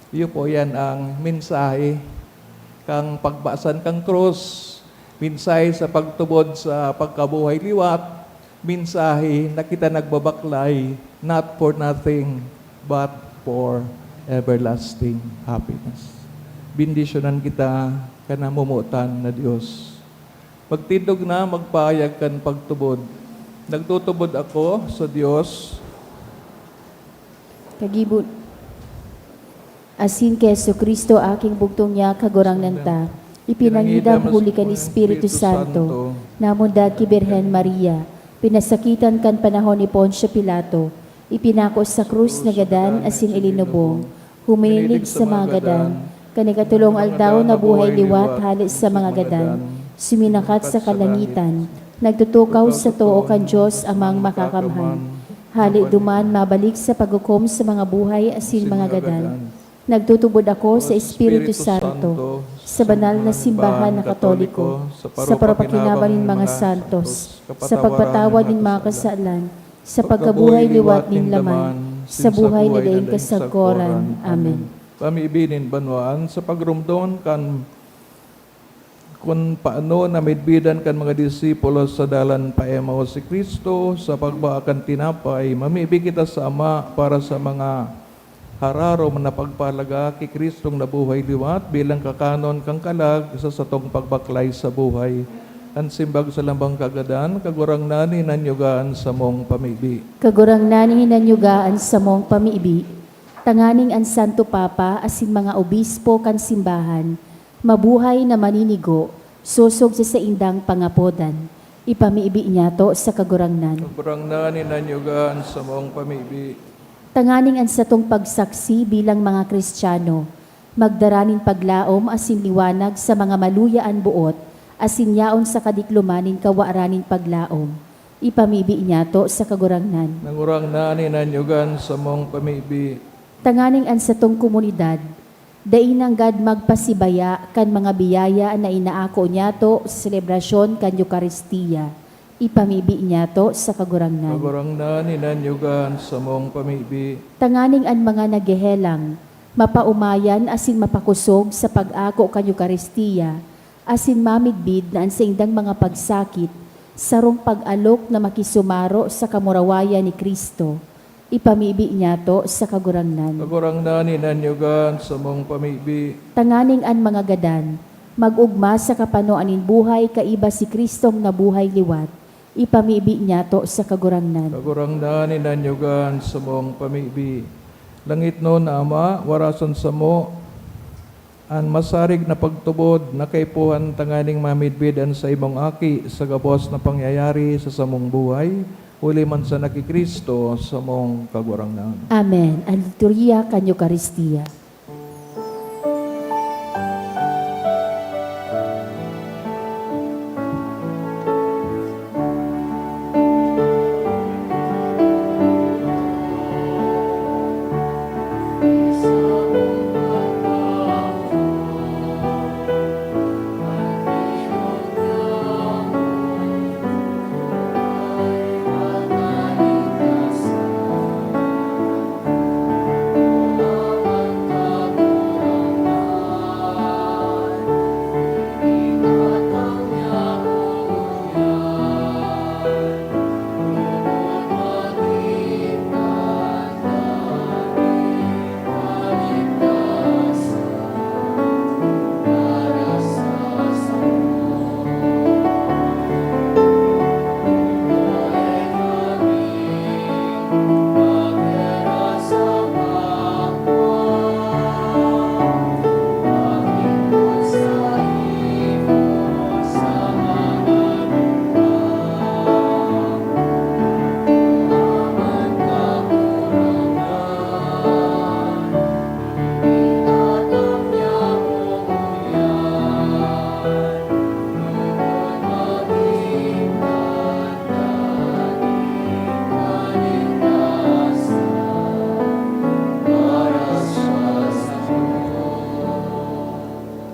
Iyo po yan ang mensahe kang pagbasan kang krus, mensahe sa pagtubod sa pagkabuhay liwat, mensahe na kita nagbabaklay, not for nothing, but for everlasting happiness. Bindisyonan kita kanamumutan na Diyos. Magtindog na, magpahayag kan pagtubod. Nagtutubod ako sa Diyos Kagibot. Asin kay Kristo aking bugtong niya kagurang nanta. Ipinangidam huli kan Espiritu Santo. Namundag ki Birhen Maria. Pinasakitan kan panahon ni Poncio Pilato. Ipinako sa krus na gadan asin ilinubong. Huminilig sa mga gadan. Kanikatulong aldaw na buhay liwat halis sa mga gadan. Suminakat sa kalangitan. Nagtutukaw sa too kan Diyos amang makakamhan. Hali duman mabalik sa paghukom sa mga buhay asin mga gadan. Nagtutubod ako sa Espiritu Santo, sa banal na simbahan na Katoliko, sa parapakinabang ng mga santos, sa pagpatawad ng mga kasalan, sa pagkabuhay liwat ng laman, sa buhay na daing kasagkoran. Amen. Pamiibinin banwaan sa pagrumdon kan kung paano na midbidan kan mga disipulo sa dalan paemaw si Kristo sa pagbaakan tinapay, mamibig kita sa Ama para sa mga hararo na pagpalaga kay Kristong nabuhay liwat bilang kakanon kang kalag sa satong pagbaklay sa buhay. Ang simbag sa lambang kagadan, kagurang nani nanyugaan sa mong pamibi. Kagurang nani nanyugaan sa mong pamibi, tanganing ang Santo Papa asin mga obispo kan simbahan, mabuhay na maninigo, susog sa indang pangapodan. Ipamiibi niya to sa kagurangnan. Kagurang nani nanyugaan sa mong pamibi. Tanganing ang satong pagsaksi bilang mga Kristiyano, magdaranin paglaom asin liwanag sa mga maluyaan buot, asin yaon sa kadiklumanin kawaaranin paglaom. Ipamibi niya to sa kagurangnan. Nangurang nani nanyugan sa mong pamibi. Tanganing ang satong komunidad, dainang gad magpasibaya kan mga biyaya na inaako niya to sa selebrasyon kan Eucharistia. Ipamibi niya to sa kagurangnan. Kagurang nani nanyugan sa mong pamibi. Tanganing ang mga nagehelang, mapaumayan asin mapakusog sa pag-ako kan Eucharistia, asin mamidbid na ang sa indang mga pagsakit, sarong pag-alok na makisumaro sa kamurawayan ni Kristo. Ipamibi niya to sa kagurangnan. Kagurang nani nanyugan sa mong pamibi. Tanganing an mga gadan, mag-ugma sa kapanoanin buhay kaiba si Kristong nabuhay liwat. Ipamibi niya to sa kagurangnan. Kagurang nani nanyugan sa mong pamibi. Langit no na Ama, warasan sa mo, ang masarig na pagtubod na kaipuhan tanganing mamidbidan sa imong aki sa gabos na pangyayari sa samong buhay, uli man sa nakikristo sa mong kagurangnan. Amen. Ang liturya kan Eucharistia.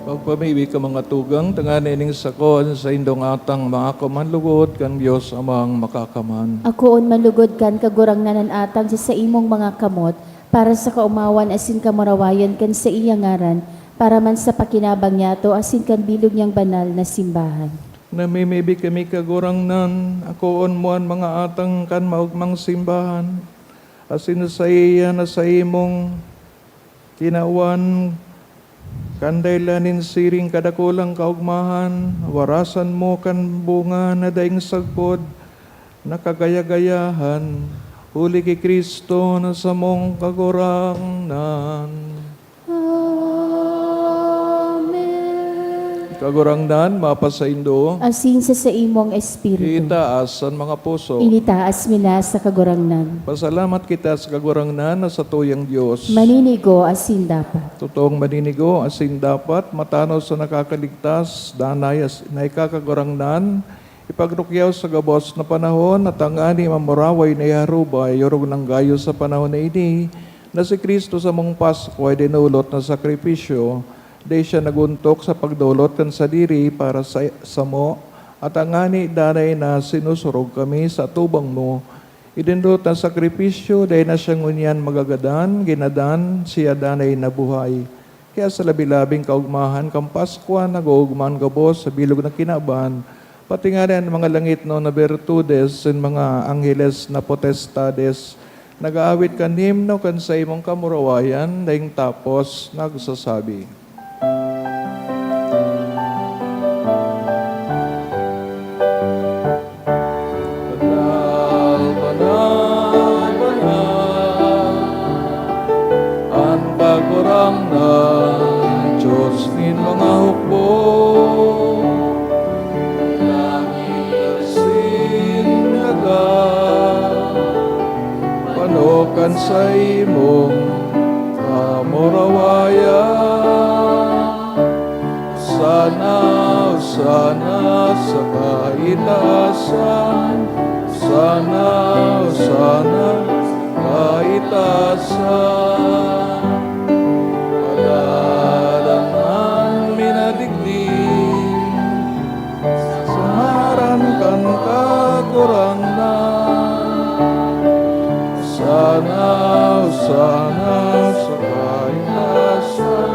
Pagpamibi ka mga tugang, tanganin sakon sa indong atang mga kamanlugod kan Diyos amang makakaman. Akoon malugod kan kagurangnan atang sa imong mga kamot, para sa kaumawan asin kamarawayan kan sa iyang ngaran, para man sa pakinabang niya to asin kan bilog niyang banal na simbahan. Namimibi kami kagurangnan, akoon mo ang mga atang kan maugmang simbahan, asin sa iya na sa imong kinawan, kandailanin siring kadakulang kaugmahan, warasan mo kan bunga na daing sagpod, nakagaya-gayahan, huli kay Kristo na sa mong kagurangnan. Amen. Kagurangnan, mapasaindo, Asin sa imong espiritu. itaas ang mga puso. Initaas mila sa kagurangnan. Pasalamat kita sa kagurangnan na sa tuyang Diyos. Maninigo asin dapat. Totoong maninigo, asin dapat, matanaw sa nakakaligtas, danay na ikakagurangnan, ipagrukyaw sa gabos na panahon at ang ani mamuraway na iharubay, yorog ng gayo sa panahon na ini, na si Kristo sa mong Pasko ay dinulot na sakripisyo, day siya naguntok sa pagdulot kan sa diri para sa mo, at ang ani danay na sinusurog kami sa tubang mo, idindot na sakripisyo, day na siyang unyan magagadan, ginadan, siya danay na buhay. Kaya sa labi-labing kaugmahan, kang Pasko, nag-uugman gabos sa bilog na kinaban, pati nga rin ang mga langit no na virtudes and mga angeles na potestades, nag-aawit kan himno kan sa imong kamurawayan, daing tapos nagsasabi. Banal, banal, banal, ang kagurangnan, Diyos nin mga hukbo, panokan sa imong kamurawayan, sana sa kaitaasan, sana kaitaasan, paladangan minadigdig, sa ngaran kan kagurangnan, sana sa kaitaasan,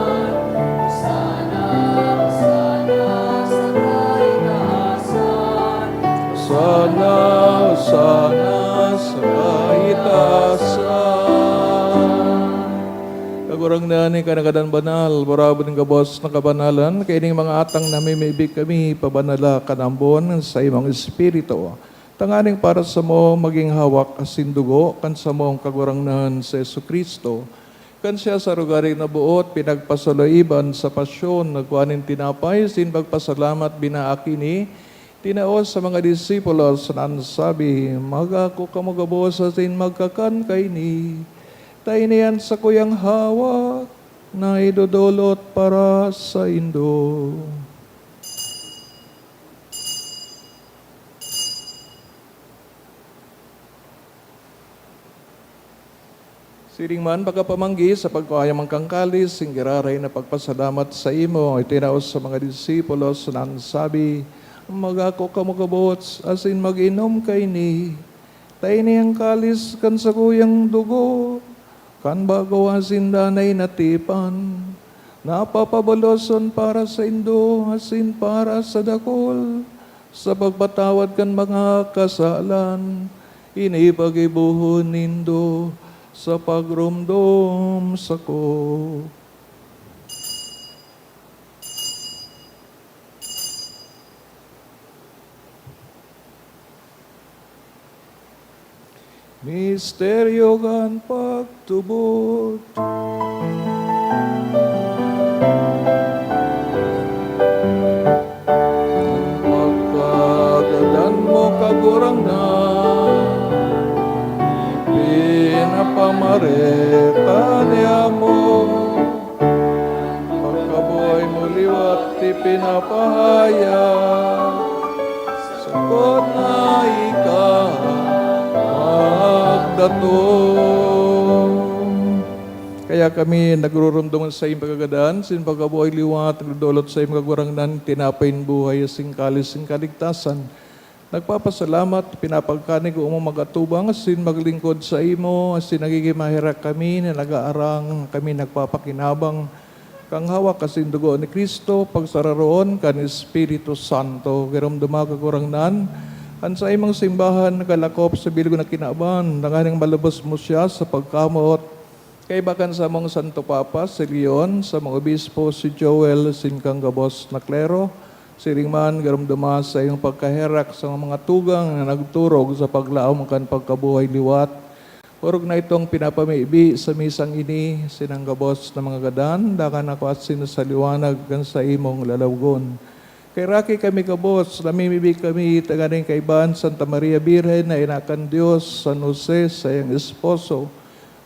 sana sa kaitaasan. Kagurangnan ni kanagadan banal, borabo ng gabos na kabanalan, kaya ning mga atang namimibig kami, pabanala kanambon sa imong espiritu. Tanganing para sa mo maging hawak asin dugo, kan sa mong kagurangnan sa Jesucristo. Kan siya sa rugaring na buot, pinagpasaloiban sa pasyon, nagkuhanin tinapay, sin pagpasalamat binaakini, tinaos sa mga disipulos na sabi, magako kamagabos asin magkakan kay ni. Tayo niyan sa kuyang hawak na idodolot para sa Indo. Siring man pagkapamanggi sa pagkuhayang kangkalis, singgiraray na pagpasalamat sa imo, itinaos sa mga disipulos na sabi, magako kamugabots, asin mag-inom kay ni. Tayo niyang kalis kan sa kuyang dugo, kan bago asin danay natipan, napapabaloson para sa Indo, asin para sa dakol, sa pagpatawad kan mga kasalan, inipagibuhon nindo, sa pagrumdom sa ko. Misteryo kan pagtubot, pagkagadan mo kagurangnan, pinapamareta niya mo, pagkabuhay mo liwat ti pinapahaya, sakot na ikaw magdatong. Kaya kami nagrurumduman sa iyong pagkagadan, sin pagkabuhay liwat, nagdulot sa iyong kagurangnan, tinapain buhay, sing kalis, sing kaligtasan. Nagpapasalamat, pinapagkanig o magatubang, sin maglingkod sa imo, sin nagigimahira kami, na nag-aarang kami nagpapakinabang, kang hawak kasin dugo ni Kristo, pagsararoon kan Espiritu Santo, garam dumagagurangnan, an sa imong simbahan, nagalakop sa bilog na kinaban, nanganing malabas mo siya sa pagkamot, kay bakan sa mong Santo Papa, si Leon, sa mga obispo, si Joel, sin kang gabos na klero, Siring man, garamdama sa iyong pagkaherak sa mga tugang na nagturog sa paglaom kan pagkabuhay liwat. Orog na itong pinapamibi sa misang ini, sinanggabos na mga gadan, dakan ako at sinasaliwanag kan sa imong lalawgon. Kay Raki kami kabos, namimibig kami taganing kaiban Santa Maria Birhen na inakan Diyos, San Jose sa iyang esposo.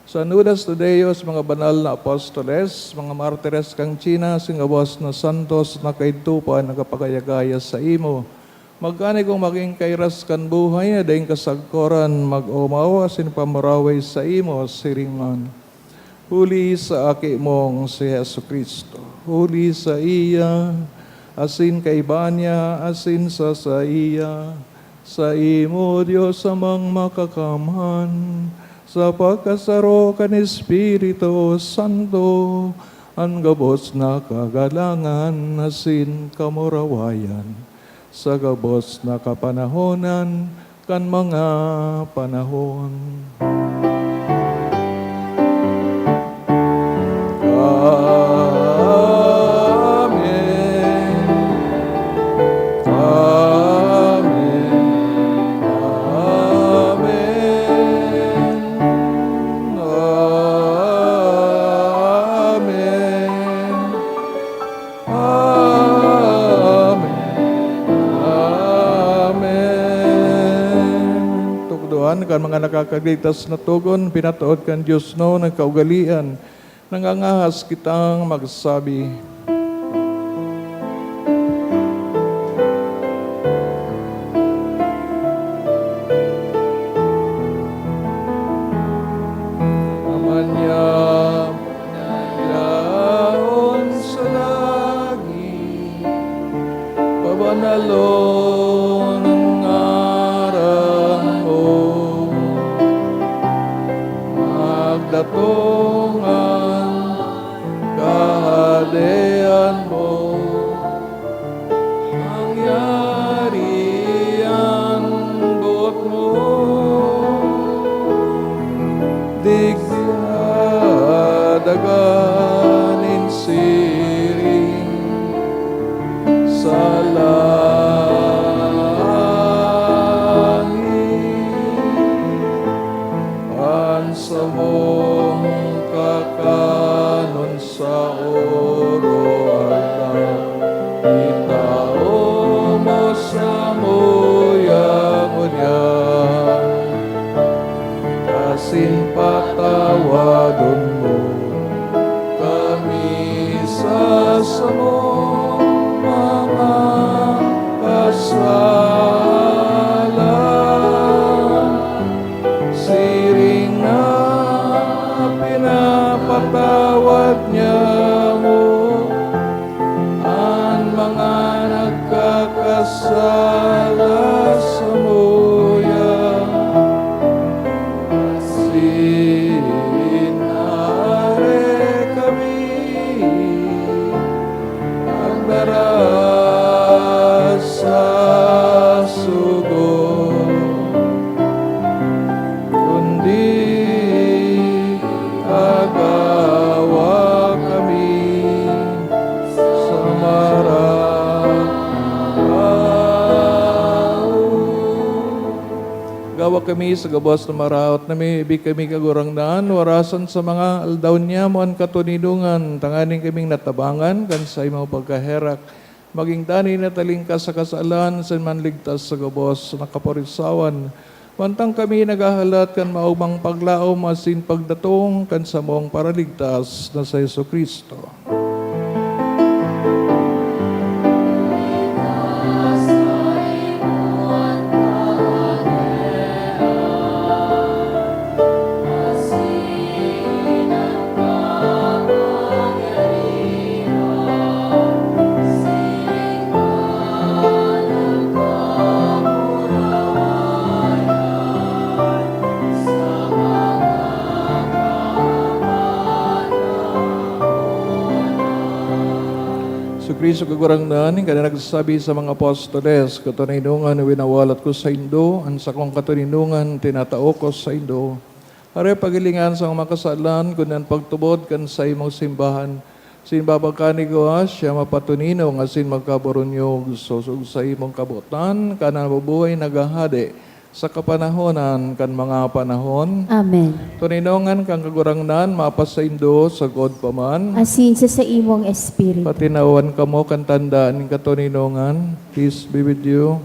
Sa Nudas Tadeos, mga banal na apostoles, mga martires kang China, singabos na santos na kaitupa nakapagayagaya sa imo. Magkani kung maging kairas kan buhay na daing kasagkoran, mag-umawa sin pamaraway sa imo, siringman. Huli sa aki mong si Yesu Kristo. Huli sa iya, asin kay Banya, asin sa iya. Sa imo, Diyos amang makakaman, sa pagkasaro kan Espiritu Santo, ang gabos na kagalangan, asin kamurawayan, sa gabos na kapanahonan, kan mga panahon. Amen. Amen. Amen. Amen. Amen. Tukduan kan mga nakakagligtas na tugon, pinatuod kan Diyos no, ng kaugalian, nangangahas kitang magsabi. Amanya, ilaon sa lagi, pabanalon ang ngaran mo, magdatungan kahadean mo, mangyarian buot mo, digdaganin siring sa langit, ansa mong kakanon sa oro alam, itao mo sa muyang-unyan, kasin patawadon mo kami sa samong mga kasalan, siring na pinapatawad niya mo ang mga nagkakasala sa muyang. Sinare kami ang daras sa sugo, kundi agawa kami sa maraw. Gawa kami sa gabos na maraot na may ibig kami kagurangdaan, warasan sa mga aldaw niya mo ang katunidungan, tanganing kaming natabangan, kan sa imong pagkaherak, maging tani na talingkas sa kasalan, sa manligtas sa gabos na kaporisawan. Wantang kami nagahalat kan maumang paglaom, asin pagdatong kan sa mong paraligtas na sa Yesu Kristo. So Kristo kagurangnan, kada nagsasabi sa mga apostoles, katuninungan na winawalat ko sa Indo, ang sakong katuninungan tinatao ko sa Indo. Are pagilingan sa mga kasalan, kunan pagtubod kan sa imong simbahan, Sin babagkani ko siya mapatunino nga sin magkaburunyog susog sa imong kabutan kana mabubuhay nagahade sa kapanahonan kan mga panahon. Amen. Tuninongan kang kagurangnan mapasaindo sa God paman. Asin sa imong espiritu. Patinawan kamo kan tandaan ng katuninongan. Peace be with you.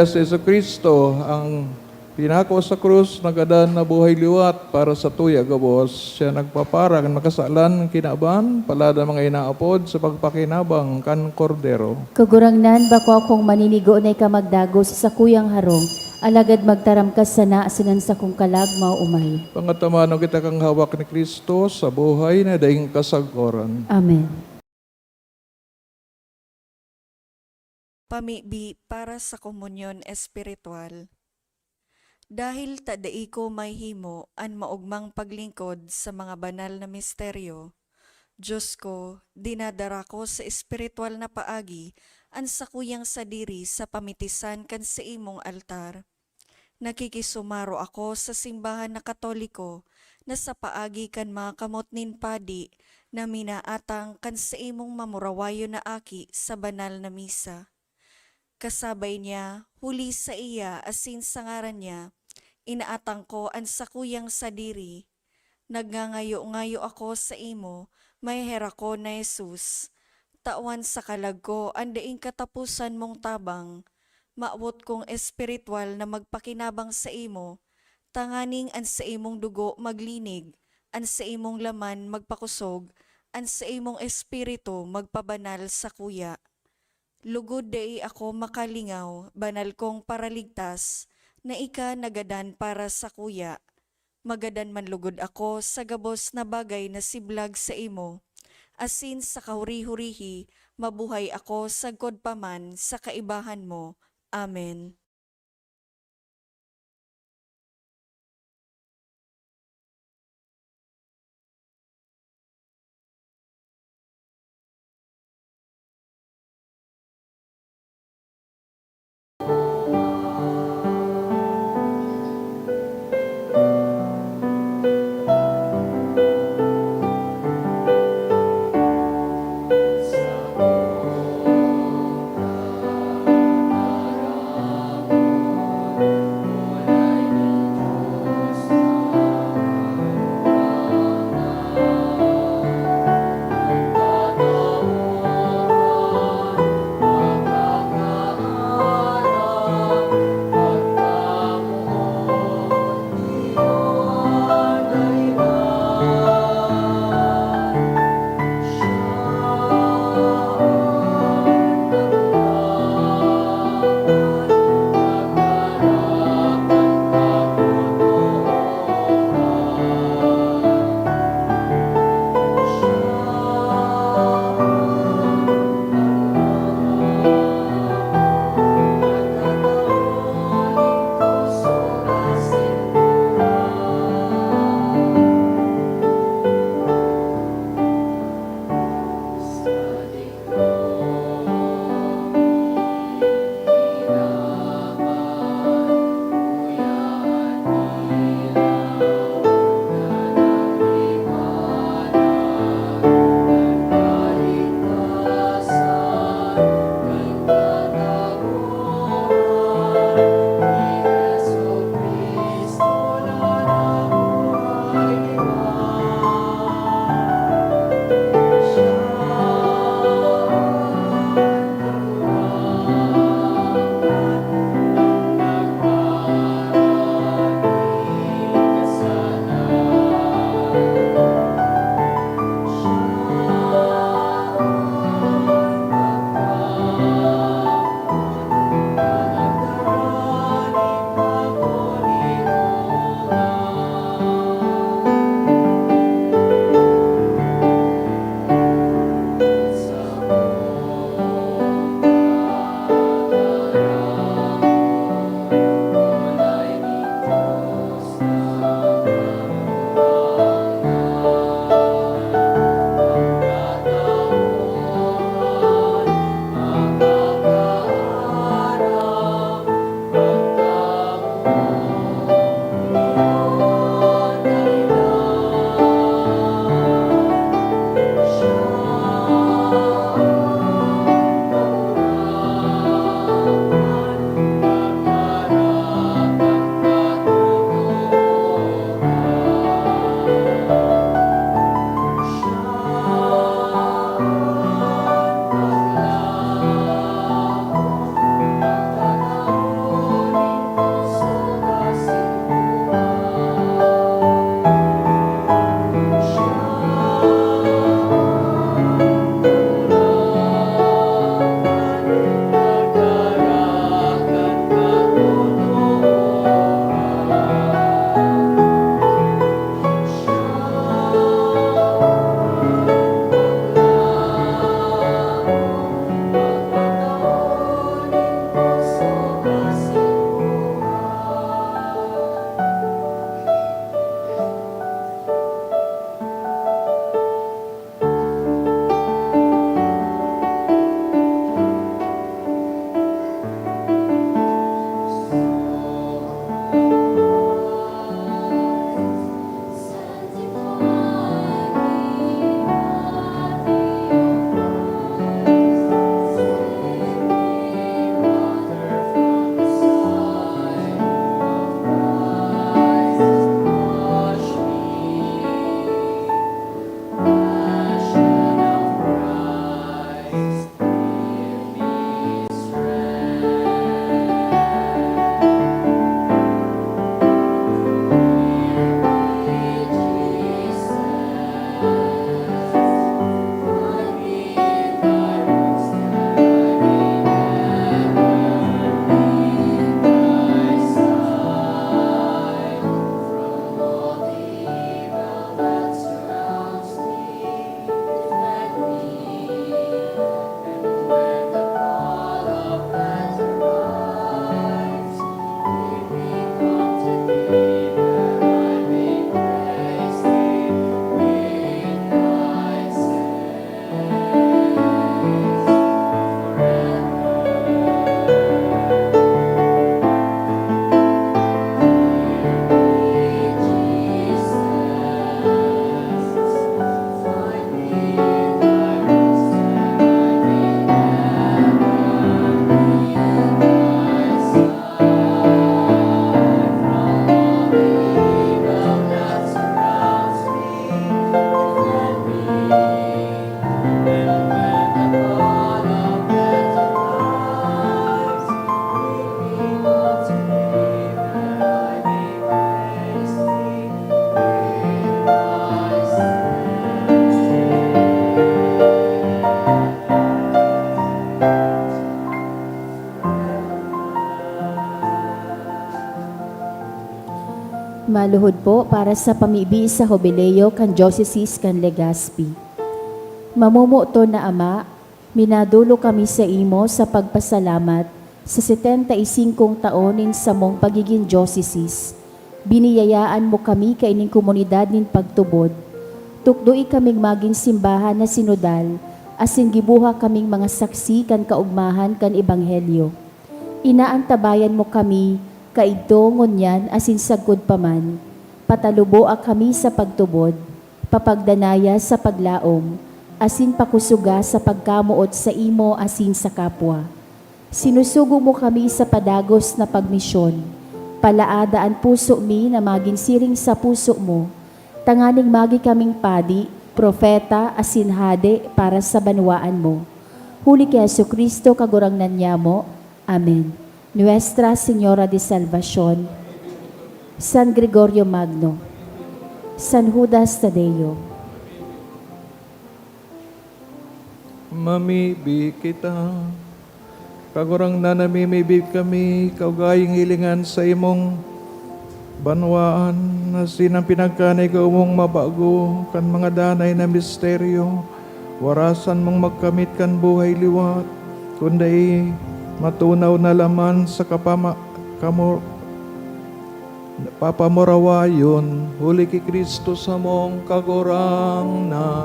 Si Yesu Kristo ang pinako sa krus nagadan na buhay liwat para sa tuya gabos. Siya nagpaparang makasalan kinaban palada mga inaapod sa pagpakinabang kan kordero. Kagurangnan bako akong maninigo na ikamagdago sa sakuyang harong, alagad magtaram ka sana sinan sa kong kalag maumay. Pangatamano kita kang hawak ni Kristo sa buhay na daing kasagoran. Amen. Pamibi para sa komunyon espiritual. Dahil tadai ko may himo an maugmang paglingkod sa mga banal na misteryo, Diyos ko, dinadara ko sa espiritual na paagi an sakuyang sadiri sa pamitisan kan sa imong altar. Nakikisumaro ako sa simbahan na Katoliko na sa paagi kan mga kamot nin padi na minaatang kan sa imong mamurawayo na aki sa banal na misa. Kasabay niya, huli sa iya asin sa ngaran niya, inaatang ko ang sakuyang sadiri. Nagngangayo-ngayo ako sa imo, may hera ko na Jesus. Tawan sa kalag ko, andaing katapusan mong tabang. Maawot kong espiritual na magpakinabang sa imo, tanganing an sa imong dugo maglinig, an sa imong laman magpakusog, an sa imong espiritu magpabanal sa kuya. Lugod dai ako makalingaw, banal kong paraligtas, na ika nagadan para sa kuya. Magadan man lugod ako sa gabos na bagay na siblag sa imo. Asin sa kahuri-hurihi, mabuhay ako sagkod paman sa kaibahan mo. Amen. Maluhod po para sa pamibi sa Jubileo kan Diocese kan Legazpi. Mamumuto na Ama, minadulo kami sa imo sa pagpasalamat sa 75 taonin sa mong pagiging diocese. Biniyayaan mo kami kaining komunidad nin pagtubod. Tukdoi kaming maging simbahan na sinodal, asin gibuha kaming mga saksi kan kaugmahan kan ebanghelyo. Inaantabayan mo kami, kaidto ngunyan asin sagkod paman. Patalubo kami sa pagtubod, papagdanaya sa paglaom, asin pakusuga sa pagkamuot sa imo asin sa kapwa. Sinusugo mo kami sa padagos na pagmisyon. Palaadaan puso mi na maging siring sa puso mo. Tanganing magi kaming padi, propeta, asin hade para sa banwaan mo. Huli kay Jesucristo kagurangnan niya mo. Amen. Nuestra Señora de Salvación, San Gregorio Magno, San Judas Tadeo, Mamibi kita. Kagurang na namimibig kami, kaugaying hilingan sa imong banwaan, na sinang pinagkanay ka umong mabago, kan mga danay na misteryo, warasan mong magkamit kan buhay liwat, kundi matunaw na laman sa papamurawayon, huli ki Kristo sa mong kagurang na.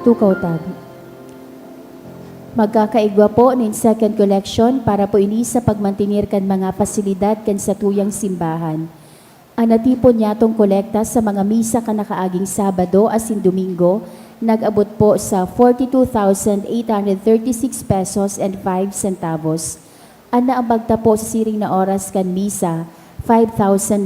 Tukaw tabi. Magkakaigwa po nin second collection para po ini sa pagmantinir kan mga pasilidad kan sa tuyang simbahan. Anatipon niya tong kolekta sa mga misa kan nakaaging Sabado asin Domingo, nag-abot po sa 42,836 pesos and 5 centavos. Ana ang bagta po sa siring na oras kan misa, 5,948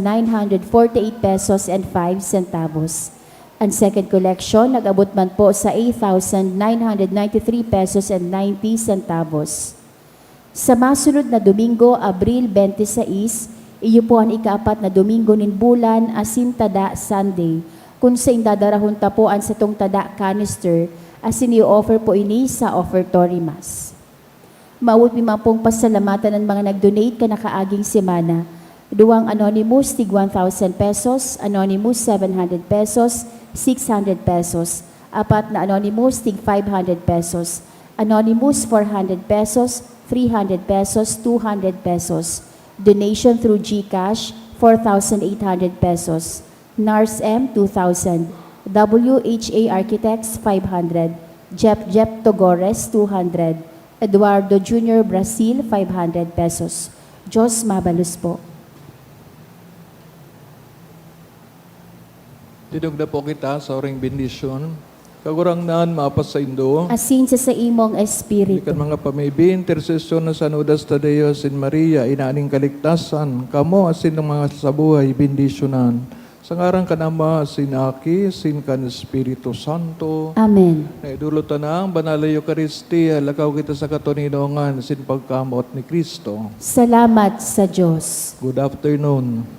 pesos and 5 centavos. Ang second collection, nag-abot man po sa 8,993 pesos and 90 centavos. Sa masunod na Domingo, Abril 26, iyo po ang ikaapat na Domingo nin bulan, asin tada Sunday, kung sa indadarahon tapuan sa tong tada canister, asin i-offer po ini sa offertory mass. Maawit mi pong pasalamatan ng mga nag-donate ka nakaaging semana. Duwang anonymous, tig 1,000 pesos, anonymous 700 pesos, 600 pesos. Apat na anonymous, tig 500 pesos. Anonymous 400 pesos, 300 pesos, 200 pesos. Donation through GCash, 4,800 pesos. NARS M, 2,000. WHA Architects, 500. Jep Togores, 200. Eduardo Jr. Brasil, 500 pesos. Diyos mabalus po. Tinugda po kita sa oring bendisyon. Kagurang naan maapas sa Indo. Asin sa imong espiritu. Ikan mga pamibi, intercession na San Judas Tadeo, Sin Maria, inaaning kaligtasan, kamo asin ng mga sabuhay, bendisyonan. Sa ngarang kanama, sin Aki, sin kan Espiritu Santo. Amen. Naidulutan na ang banal na Eucharistia, lakaw kita sa katuninongan, sin pagkamot ni Kristo. Salamat sa Diyos. Good afternoon.